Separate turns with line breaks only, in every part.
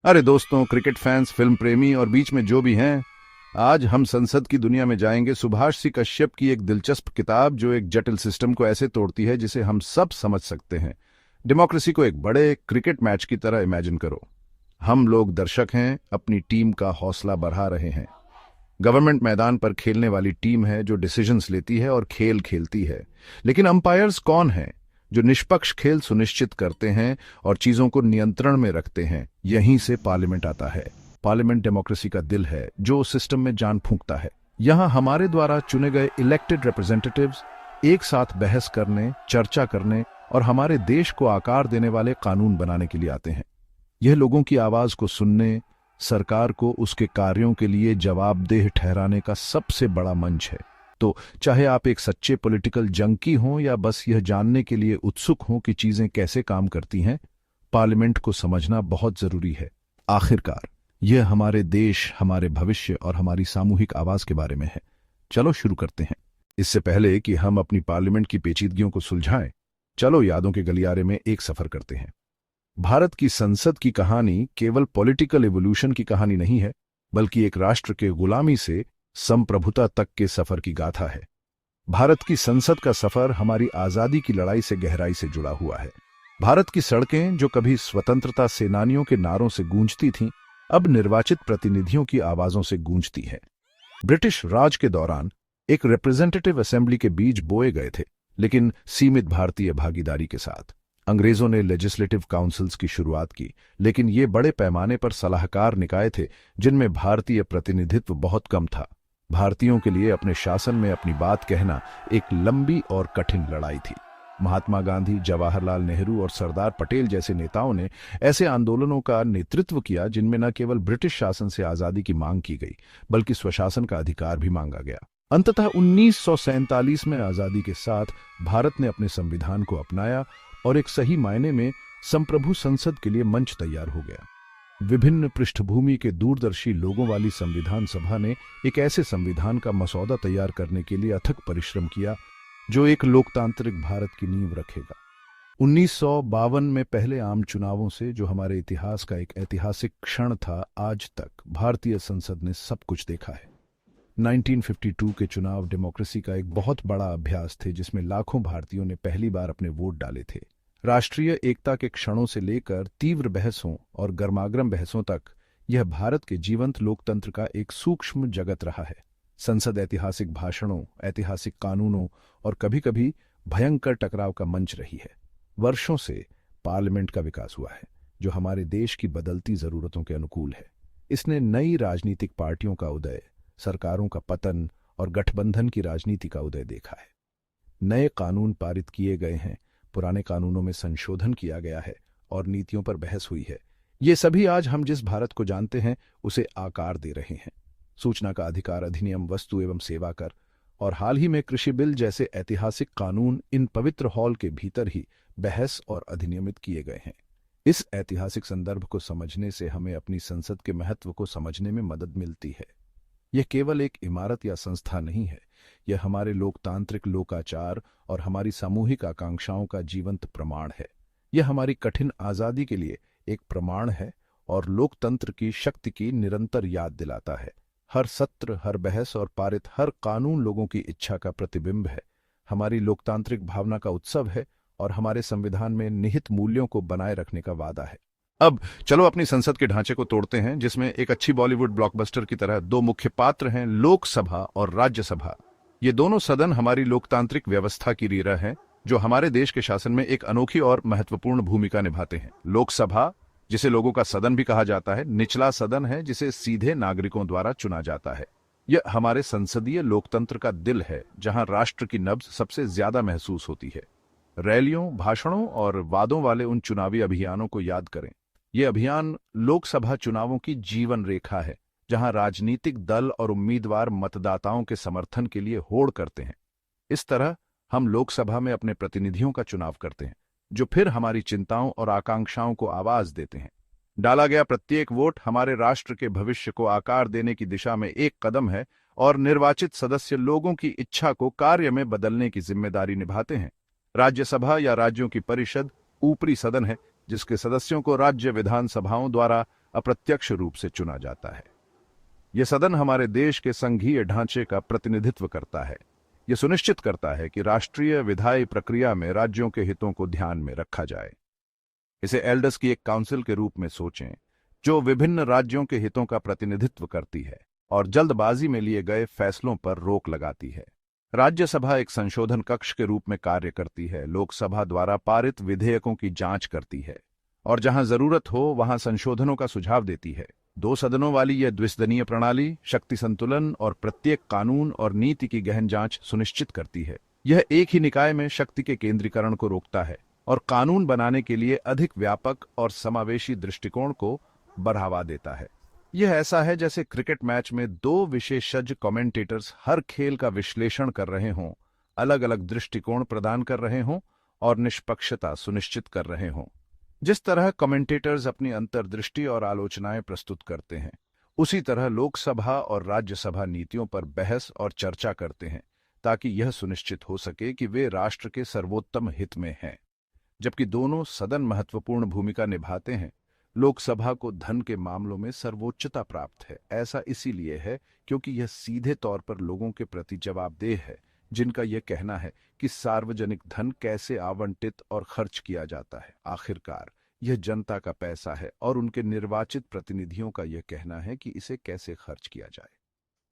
अरे दोस्तों, cricket fans, film प्रेमी और बीच में जो भी हैं, आज हम संसद की दुनिया में जाएंगे। सुभाष सी कश्यप की एक दिलचस्प किताब जो एक जटिल सिस्टम को ऐसे तोड़ती है जिसे हम सब समझ सकते हैं। डेमोक्रेसी को एक बड़े क्रिकेट मैच की तरह इमेजिन करो। हम लोग दर्शक हैं, अपनी टीम का हौसला बढ़ा रहे हैं। गवर्नमेंट मैदान पर खेलने वाली टीम है जो डिसीजंस लेती है और खेल खेलती है। लेकिन अंपायर्स कौन हैं? जो निष्पक्ष खेल सुनिश्चित करते हैं और चीजों को नियंत्रण में रखते हैं। यहीं से पार्लियामेंट आता है। पार्लियामेंट डेमोक्रेसी का दिल है जो सिस्टम में जान फूंकता है। यहां हमारे द्वारा चुने गए इलेक्टेड रिप्रेजेंटेटिव्स एक साथ बहस करने, चर्चा करने और हमारे देश को आकार देने वाले कानून बनाने के लिए आते हैं। यह लोगों की आवाज को सुनने, सरकार को उसके कार्यों के लिए जवाबदेह ठहराने का सबसे बड़ा मंच है। तो चाहे आप एक सच्चे पॉलिटिकल जंकी हों या बस यह जानने के लिए उत्सुक हों कि चीजें कैसे काम करती हैं, पार्लियामेंट को समझना बहुत जरूरी है। आखिरकार यह हमारे देश, हमारे भविष्य और हमारी सामूहिक आवाज के बारे में है। चलो शुरू करते हैं। इससे पहले कि हम अपनी पार्लियामेंट की पेचीदगियों को सुलझाएं, चलो यादों के गलियारे में एक सफर करते हैं। भारत की संसद की कहानी केवल पॉलिटिकल एवोल्यूशन की कहानी नहीं है, बल्कि एक राष्ट्र के गुलामी से संप्रभुता तक के सफर की गाथा है। भारत की संसद का सफर हमारी आजादी की लड़ाई से गहराई से जुड़ा हुआ है। भारत की सड़कें जो कभी स्वतंत्रता सेनानियों के नारों से गूंजती थीं, अब निर्वाचित प्रतिनिधियों की आवाजों से गूंजती है। ब्रिटिश राज के दौरान एक रिप्रेजेंटेटिव असेंबली के बीज बोए गए थे, लेकिन सीमित भारतीय भागीदारी के साथ। अंग्रेजों ने लेजिस्लेटिव काउंसिल्स की शुरुआत की, लेकिन ये बड़े पैमाने पर सलाहकार निकाय थे जिनमें भारतीय प्रतिनिधित्व बहुत कम था। भारतीयों के लिए अपने शासन में अपनी बात कहना एक लंबी और कठिन लड़ाई थी। महात्मा गांधी, जवाहरलाल नेहरू और सरदार पटेल जैसे नेताओं ने ऐसे आंदोलनों का नेतृत्व किया जिनमें न केवल ब्रिटिश शासन से आजादी की मांग की गई, बल्कि स्वशासन का अधिकार भी मांगा गया। अंततः 1947 में आजादी के साथ भारत ने अपने संविधान को अपनाया और एक सही मायने में संप्रभु संसद के लिए मंच तैयार हो गया। विभिन्न पृष्ठभूमि के दूरदर्शी लोगों वाली संविधान सभा ने एक ऐसे संविधान का मसौदा तैयार करने के लिए अथक परिश्रम किया जो एक लोकतांत्रिक भारत की नींव रखेगा। 1952 में पहले आम चुनावों से, जो हमारे इतिहास का एक ऐतिहासिक क्षण था, आज तक भारतीय संसद ने सब कुछ देखा है। 1952 के चुनाव डेमोक्रेसी का एक बहुत बड़ा अभ्यास थे जिसमें लाखों भारतीयों ने पहली बार अपने वोट डाले थे। राष्ट्रीय एकता के क्षणों से लेकर तीव्र बहसों और गर्मागर्म बहसों तक यह भारत के जीवंत लोकतंत्र का एक सूक्ष्म जगत रहा है। संसद ऐतिहासिक भाषणों, ऐतिहासिक कानूनों और कभी-कभी भयंकर टकराव का मंच रही है। वर्षों से पार्लियामेंट का विकास हुआ है जो हमारे देश की बदलती जरूरतों के अनुकूल है। इसने नई राजनीतिक पार्टियों का उदय, सरकारों का पतन और गठबंधन की राजनीति का उदय देखा है। नए कानून पारित किए गए हैं, पुराने कानूनों में संशोधन किया गया है और नीतियों पर बहस हुई है। ये सभी आज हम जिस भारत को जानते हैं उसे आकार दे रहे हैं। सूचना का अधिकार अधिनियम, वस्तु एवं सेवा कर और हाल ही में कृषि बिल जैसे ऐतिहासिक कानून इन पवित्र हॉल के भीतर ही बहस और अधिनियमित किए गए हैं। इस ऐतिहासिक संदर्भ को समझने से हमें अपनी संसद के महत्व को समझने में मदद मिलती है। यह केवल एक इमारत या संस्था नहीं है, यह हमारे लोकतांत्रिक लोकाचार और हमारी सामूहिक आकांक्षाओं का जीवंत प्रमाण है। यह हमारी कठिन आजादी के लिए एक प्रमाण है और लोकतंत्र की शक्ति की निरंतर याद दिलाता है। हर सत्र, हर बहस और पारित हर कानून लोगों की इच्छा का प्रतिबिंब है, हमारी लोकतांत्रिक भावना का उत्सव है और हमारे संविधान में निहित मूल्यों को बनाए रखने का वादा है। अब चलो अपनी संसद के ढांचे को तोड़ते हैं, जिसमें एक अच्छी बॉलीवुड ब्लॉकबस्टर की तरह दो मुख्य पात्र हैं, लोकसभा और राज्यसभा। ये दोनों सदन हमारी लोकतांत्रिक व्यवस्था की रीढ़ हैं, जो हमारे देश के शासन में एक अनोखी और महत्वपूर्ण भूमिका निभाते हैं। लोकसभा, जिसे लोगों का सदन भी कहा जाता है, निचला सदन है जिसे सीधे नागरिकों द्वारा चुना जाता है। यह हमारे संसदीय लोकतंत्र का दिल है, जहां राष्ट्र की नब्ज सबसे ज्यादा महसूस होती है। रैलियों, भाषणों और वादों वाले उन चुनावी अभियानों को याद करें। ये अभियान लोकसभा चुनावों की जीवन रेखा है, जहां राजनीतिक दल और उम्मीदवार मतदाताओं के समर्थन के लिए होड़ करते हैं। इस तरह हम लोकसभा में अपने प्रतिनिधियों का चुनाव करते हैं, जो फिर हमारी चिंताओं और आकांक्षाओं को आवाज देते हैं। डाला गया प्रत्येक वोट हमारे राष्ट्र के भविष्य को आकार देने की दिशा में एक कदम है और निर्वाचित सदस्य लोगों की इच्छा को कार्य में बदलने की जिम्मेदारी निभाते हैं। राज्यसभा या राज्यों की परिषद ऊपरी सदन है, जिसके सदस्यों को राज्य विधानसभाओं द्वारा अप्रत्यक्ष रूप से चुना जाता है। यह सदन हमारे देश के संघीय ढांचे का प्रतिनिधित्व करता है। यह सुनिश्चित करता है कि राष्ट्रीय विधायी प्रक्रिया में राज्यों के हितों को ध्यान में रखा जाए। इसे एल्डर्स की एक काउंसिल के रूप में सोचें, जो विभिन्न राज्यों के हितों का प्रतिनिधित्व करती है और जल्दबाजी में लिए गए फैसलों पर रोक लगाती है। राज्यसभा एक संशोधन कक्ष के रूप में कार्य करती है, लोकसभा द्वारा पारित विधेयकों की जांच करती है और जहां जरूरत हो वहां संशोधनों का सुझाव देती है। दो सदनों वाली यह द्विसदनीय प्रणाली शक्ति संतुलन और प्रत्येक कानून और नीति की गहन जांच सुनिश्चित करती है। यह एक ही निकाय में शक्ति के केंद्रीकरण को रोकता है और कानून बनाने के लिए अधिक व्यापक और समावेशी दृष्टिकोण को बढ़ावा देता है। यह ऐसा है जैसे क्रिकेट मैच में दो विशेषज्ञ कमेंटेटर्स हर खेल का विश्लेषण कर रहे हों, अलग अलग दृष्टिकोण प्रदान कर रहे हों और निष्पक्षता सुनिश्चित कर रहे हों। जिस तरह कमेंटेटर्स अपनी अंतर्दृष्टि और आलोचनाएं प्रस्तुत करते हैं, उसी तरह लोकसभा और राज्यसभा नीतियों पर बहस और चर्चा करते हैं, ताकि यह सुनिश्चित हो सके कि वे राष्ट्र के सर्वोत्तम हित में हैं। जबकि दोनों सदन महत्वपूर्ण भूमिका निभाते हैं, लोकसभा को धन के मामलों में सर्वोच्चता प्राप्त है। ऐसा इसीलिए है क्योंकि यह सीधे तौर पर लोगों के प्रति जवाबदेह है, जिनका यह कहना है कि सार्वजनिक धन कैसे आवंटित और खर्च किया जाता है। आखिरकार यह जनता का पैसा है और उनके निर्वाचित प्रतिनिधियों का यह कहना है कि इसे कैसे खर्च किया जाए।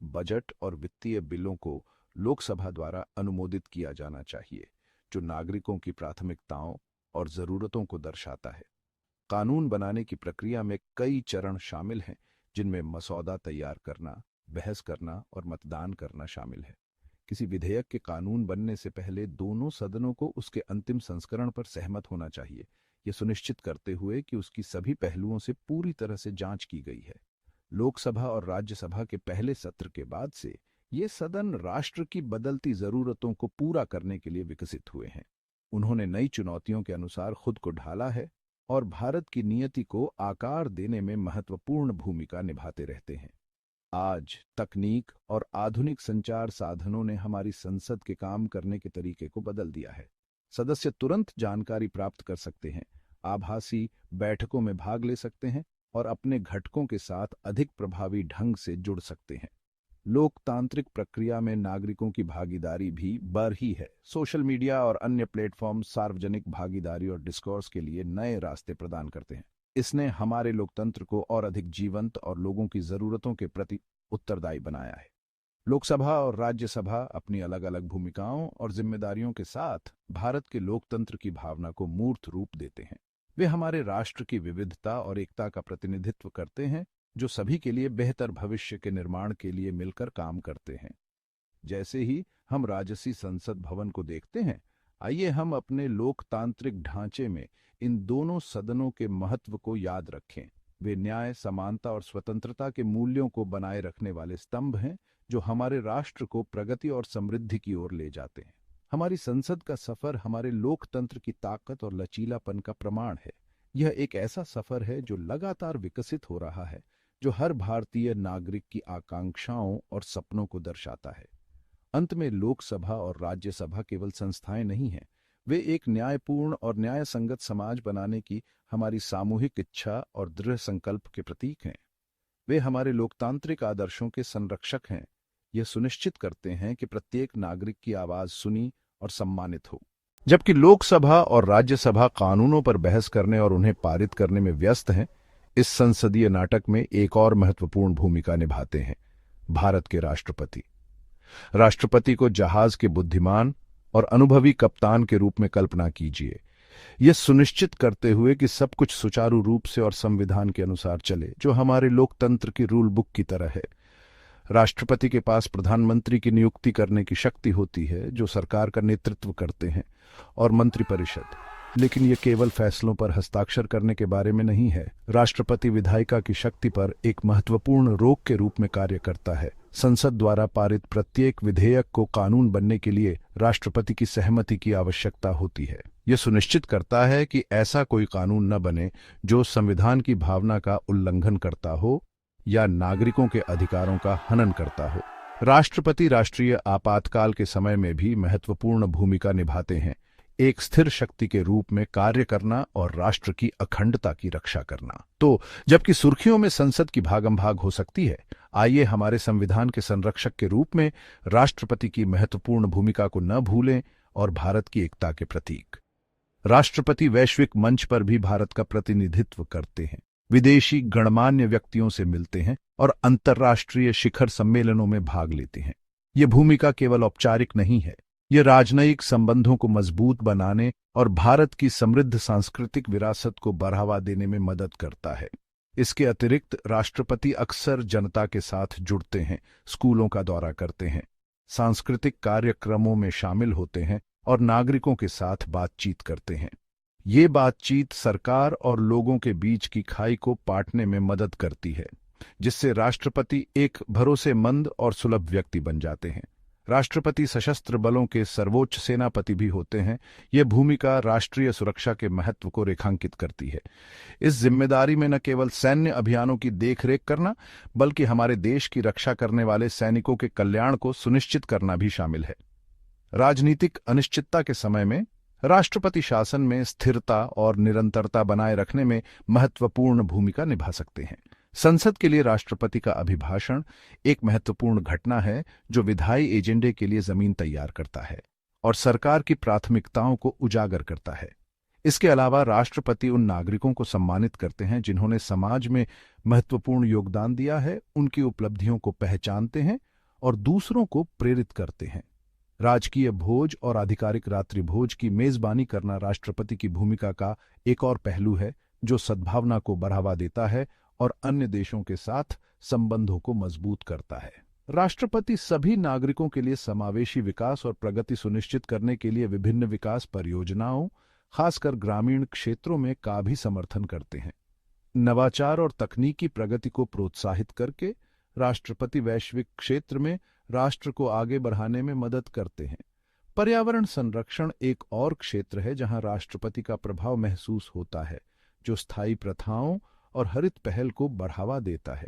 बजट और वित्तीय बिलों को लोकसभा द्वारा अनुमोदित किया जाना चाहिए, जो नागरिकों की प्राथमिकताओं और जरूरतों को दर्शाता है। कानून बनाने की प्रक्रिया में कई चरण शामिल हैं, जिनमें मसौदा तैयार करना, बहस करना और मतदान करना शामिल है। किसी विधेयक के कानून बनने से पहले दोनों सदनों को उसके अंतिम संस्करण पर सहमत होना चाहिए, यह सुनिश्चित करते हुए कि उसकी सभी पहलुओं से पूरी तरह से जांच की गई है। लोकसभा और राज्यसभा के पहले सत्र के बाद से ये सदन राष्ट्र की बदलती जरूरतों को पूरा करने के लिए विकसित हुए हैं। उन्होंने नई चुनौतियों के अनुसार खुद को ढाला है और भारत की नियति को आकार देने में महत्वपूर्ण भूमिका निभाते रहते हैं। आज तकनीक और आधुनिक संचार साधनों ने हमारी संसद के काम करने के तरीके को बदल दिया है। सदस्य तुरंत जानकारी प्राप्त कर सकते हैं, आभासी बैठकों में भाग ले सकते हैं और अपने घटकों के साथ अधिक प्रभावी ढंग से जुड़ सकते हैं। लोकतांत्रिक प्रक्रिया में नागरिकों की भागीदारी भी बढ़ रही है। सोशल मीडिया और अन्य प्लेटफॉर्म सार्वजनिक भागीदारी और डिस्कोर्स के लिए नए रास्ते प्रदान करते हैं। इसने हमारे लोकतंत्र को और अधिक जीवंत और लोगों की जरूरतों के प्रति उत्तरदायी बनाया है। लोकसभा और राज्यसभा अपनी अलग अलग भूमिकाओं और जिम्मेदारियों के साथ भारत के लोकतंत्र की भावना को मूर्त रूप देते हैं। वे हमारे राष्ट्र की विविधता और एकता का प्रतिनिधित्व करते हैं, जो सभी के लिए बेहतर भविष्य के निर्माण के लिए मिलकर काम करते हैं। जैसे ही हम राजसी संसद भवन को देखते हैं, आइए हम अपने लोकतांत्रिक ढांचे में इन दोनों सदनों के महत्व को याद रखें। वे न्याय, समानता और स्वतंत्रता के मूल्यों को बनाए रखने वाले स्तंभ हैं, जो हमारे राष्ट्र को प्रगति और समृद्धि की ओर ले जाते हैं। हमारी संसद का सफर हमारे लोकतंत्र की ताकत और लचीलापन का प्रमाण है। यह एक ऐसा सफर है जो लगातार विकसित हो रहा है, जो हर भारतीय नागरिक की आकांक्षाओं और सपनों को दर्शाता है। अंत में लोकसभा और राज्यसभा केवल संस्थाएं नहीं हैं, वे एक न्यायपूर्ण और न्यायसंगत समाज बनाने की हमारी सामूहिक इच्छा और दृढ़ संकल्प के प्रतीक हैं। वे हमारे लोकतांत्रिक आदर्शों के संरक्षक हैं। यह सुनिश्चित करते हैं कि प्रत्येक नागरिक की आवाज सुनी और सम्मानित हो। जबकि लोकसभा और राज्यसभा कानूनों पर बहस करने और उन्हें पारित करने में व्यस्त हैं, इस संसदीय नाटक में एक और महत्वपूर्ण भूमिका निभाते हैं भारत के राष्ट्रपति। राष्ट्रपति को जहाज के बुद्धिमान और अनुभवी कप्तान के रूप में कल्पना कीजिए, यह सुनिश्चित करते हुए कि सब कुछ सुचारू रूप से और संविधान के अनुसार चले, जो हमारे लोकतंत्र की रूल बुक की तरह है। राष्ट्रपति के पास प्रधानमंत्री की नियुक्ति करने की शक्ति होती है, जो सरकार का नेतृत्व करते हैं, और मंत्रिपरिषद, लेकिन यह केवल फैसलों पर हस्ताक्षर करने के बारे में नहीं है। राष्ट्रपति विधायिका की शक्ति पर एक महत्वपूर्ण रोक के रूप में कार्य करता है। संसद द्वारा पारित प्रत्येक विधेयक को कानून बनने के लिए राष्ट्रपति की सहमति की आवश्यकता होती है। यह सुनिश्चित करता है कि ऐसा कोई कानून न बने जो संविधान की भावना का उल्लंघन करता हो या नागरिकों के अधिकारों का हनन करता हो। राष्ट्रपति राष्ट्रीय आपातकाल के समय में भी महत्वपूर्ण भूमिका निभाते हैं। एक स्थिर शक्ति के रूप में कार्य करना और राष्ट्र की अखंडता की रक्षा करना। तो जबकि सुर्खियों में संसद की भागम-भाग हो सकती है, आइए हमारे संविधान के संरक्षक के रूप में राष्ट्रपति की महत्वपूर्ण भूमिका को न भूलें और भारत की एकता के प्रतीक। राष्ट्रपति वैश्विक मंच पर भी भारत का प्रतिनिधित्व करते हैं, विदेशी गणमान्य व्यक्तियों से मिलते हैं और अंतर्राष्ट्रीय शिखर सम्मेलनों में भाग लेते हैं। ये भूमिका केवल औपचारिक नहीं है, ये राजनयिक संबंधों को मजबूत बनाने और भारत की समृद्ध सांस्कृतिक विरासत को बढ़ावा देने में मदद करता है। इसके अतिरिक्त राष्ट्रपति अक्सर जनता के साथ जुड़ते हैं, स्कूलों का दौरा करते हैं, सांस्कृतिक कार्यक्रमों में शामिल होते हैं और नागरिकों के साथ बातचीत करते हैं। ये बातचीत सरकार और लोगों के बीच की खाई को पाटने में मदद करती है, जिससे राष्ट्रपति एक भरोसेमंद और सुलभ व्यक्ति बन जाते हैं। राष्ट्रपति सशस्त्र बलों के सर्वोच्च सेनापति भी होते हैं। ये भूमिका राष्ट्रीय सुरक्षा के महत्व को रेखांकित करती है। इस जिम्मेदारी में न केवल सैन्य अभियानों की देखरेख करना, बल्कि हमारे देश की रक्षा करने वाले सैनिकों के कल्याण को सुनिश्चित करना भी शामिल है। राजनीतिक अनिश्चितता के समय में राष्ट्रपति शासन में स्थिरता और निरंतरता बनाए रखने में महत्वपूर्ण भूमिका निभा सकते हैं। संसद के लिए राष्ट्रपति का अभिभाषण एक महत्वपूर्ण घटना है जो विधायी एजेंडे के लिए जमीन तैयार करता है और सरकार की प्राथमिकताओं को उजागर करता है। इसके अलावा राष्ट्रपति उन नागरिकों को सम्मानित करते हैं जिन्होंने समाज में महत्वपूर्ण योगदान दिया है, उनकी उपलब्धियों को पहचानते हैं और दूसरों को प्रेरित करते हैं। राजकीय भोज और आधिकारिक रात्रि भोज की मेजबानी करना राष्ट्रपति की भूमिका का एक और पहलू है जो सद्भावना को बढ़ावा देता है और अन्य देशों के साथ संबंधों को मजबूत करता है। राष्ट्रपति सभी नागरिकों के लिए समावेशी विकास और प्रगति सुनिश्चित करने के लिए विभिन्न विकास परियोजनाओं, खासकर ग्रामीण क्षेत्रों में का भी समर्थन करते हैं। नवाचार और तकनीकी प्रगति को प्रोत्साहित करके राष्ट्रपति वैश्विक क्षेत्र में राष्ट्र को आगे बढ़ाने में मदद करते हैं। पर्यावरण संरक्षण एक और क्षेत्र है जहां राष्ट्रपति का प्रभाव महसूस होता है, जो स्थायी प्रथाओं और हरित पहल को बढ़ावा देता है।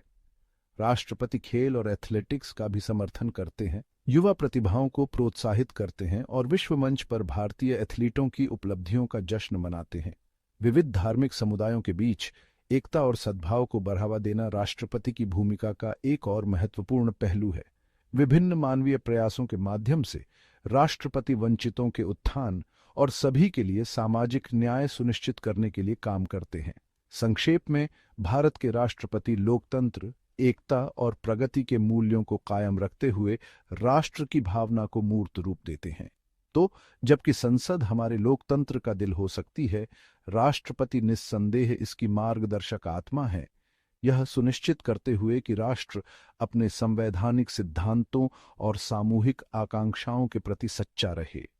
राष्ट्रपति खेल और एथलेटिक्स का भी समर्थन करते हैं, युवा प्रतिभाओं को प्रोत्साहित करते हैं और विश्व मंच पर भारतीय एथलीटों की उपलब्धियों का जश्न मनाते हैं। विविध धार्मिक समुदायों के बीच एकता और सद्भाव को बढ़ावा देना राष्ट्रपति की भूमिका का एक और महत्वपूर्ण पहलू है। विभिन्न मानवीय प्रयासों के माध्यम से राष्ट्रपति वंचितों के उत्थान और सभी के लिए सामाजिक न्याय सुनिश्चित करने के लिए काम करते हैं। संक्षेप में, भारत के राष्ट्रपति लोकतंत्र, एकता और प्रगति के मूल्यों को कायम रखते हुए राष्ट्र की भावना को मूर्त रूप देते हैं। तो जबकि संसद हमारे लोकतंत्र का दिल हो सकती है, राष्ट्रपति निस्संदेह इसकी मार्गदर्शक आत्मा है, यह सुनिश्चित करते हुए कि राष्ट्र अपने संवैधानिक सिद्धांतों और सामूहिक आकांक्षाओं के प्रति सच्चा रहे।